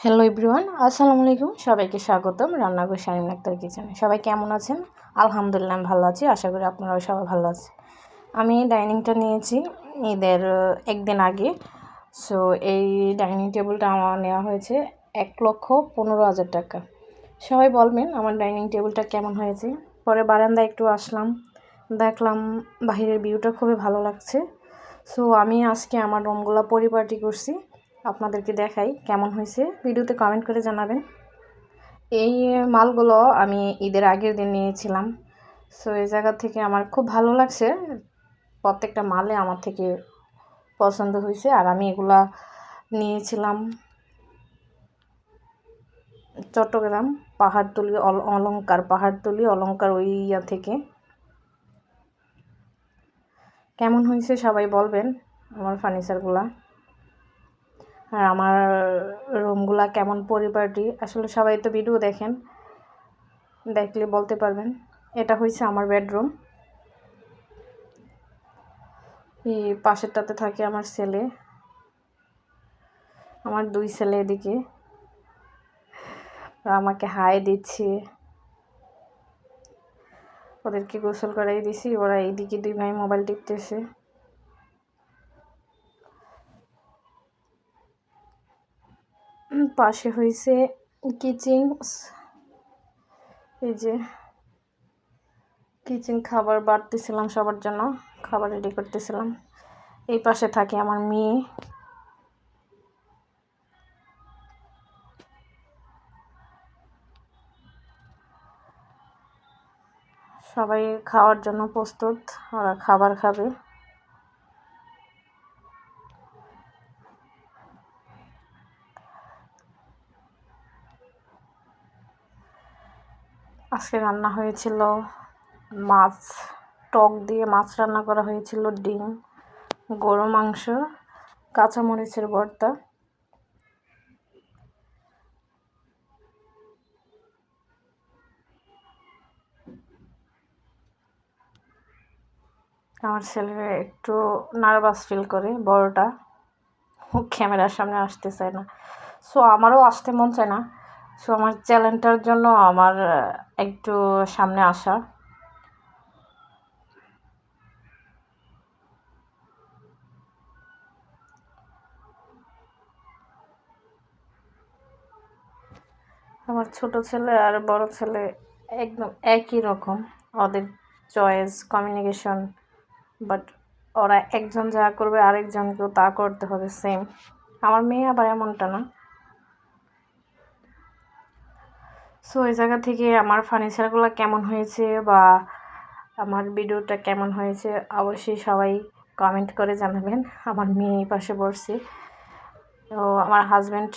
Hello everyone, আসসালামু আলাইকুম। সবাইকে স্বাগতম রান্নাঘর শারমিন আক্তার কিচেনে। সবাই কেমন আছেন? আলহামদুলিল্লাহ আমি ভালো আছি। আশা করি আপনারাও সবাই ভালো আছেন। আমি ডাইনিংটা নিয়েছি ঈদের একদিন আগে। সো এই ডাইনিং টেবিলটা আমার নেওয়া হয়েছে 1,15,000 টাকা। সবাই বলবেন আমার ডাইনিং টেবিলটা কেমন হয়েছে। পরে বারান্দায় একটু আসলাম, দেখলাম বাহিরের ভিউটা খুবই ভালো লাগছে। সো আমি আজকে আমার রুমগুলো পরিপাটি করছি, আপনাদেরকে দেখাই কেমন হয়েছে। ভিডিওতে কমেন্ট করে জানাবেন। এই মালগুলো আমি ঈদের আগের দিন নিয়েছিলাম। সো এই জায়গা থেকে আমার খুব ভালো লাগছে, প্রত্যেকটা মালে আমার থেকে পছন্দ হয়েছে। আর আমি এগুলা নিয়েছিলাম চট্টগ্রাম পাহাড়তলি পাহাড়তলি ওই থেকে। কেমন হয়েছে সবাই বলবেন আমার ফার্নিচারগুলা, আর আমার রুমগুলা কেমন পরিপাটি। আসলে সবাই তো ভিডিও দেখেন, দেখলে বলতে পারবেন। এটা হয়েছে আমার বেডরুম। এই পাশেরটাতে থাকে আমার ছেলে, আমার 2 ছেলে এদিকে আমাকে হাই দিচ্ছে। ওদেরকে গোসল করাই দিছি, ওরা এইদিকে 2 ভাই মোবাইল টিপতেছে। পাশে হয়েছে কিচেন, এই যে কিচেন, খাবার বাড়তেছিলাম সবার জন্য, খাবার রেডি করতেছিলাম। এই পাশে থাকে আমার মেয়ে। সবাই খাওয়ার জন্য প্রস্তুত, ওরা খাবার খাবে। আজকে রান্না হয়েছিল মাছ, টক দিয়ে মাছ রান্না করা হয়েছিল, ডিম, গরু মাংস, কাঁচামরিচের ভর্তা। আমার ছেলে একটু নার্ভাস ফিল করে, বড়টা, ও ক্যামেরার সামনে আসতে চায় না। সো আমারও আসতে মন চায় না। সো আমার চ্যালেঞ্জটার জন্য আমার একটু সামনে আসা। আমার ছোট ছেলে আর বড় ছেলে একদম একই রকম, ওদের চয়েস, কমিউনিকেশন, বাট ওরা একজন যা করবে আরেকজনকেও তা করতে হবে সেম। আমার মেয়ে আবার এমনটা না। সো এই জায়গা থেকে আমার ফার্নিচারগুলো কেমন হয়েছে বা আমার ভিডিওটা কেমন হয়েছে অবশ্যই সবাই কমেন্ট করে জানাবেন। আমার মেয়ে এই পাশে বসছে, তো আমার হাজব্যান্ড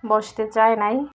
বসতে চায় নাই।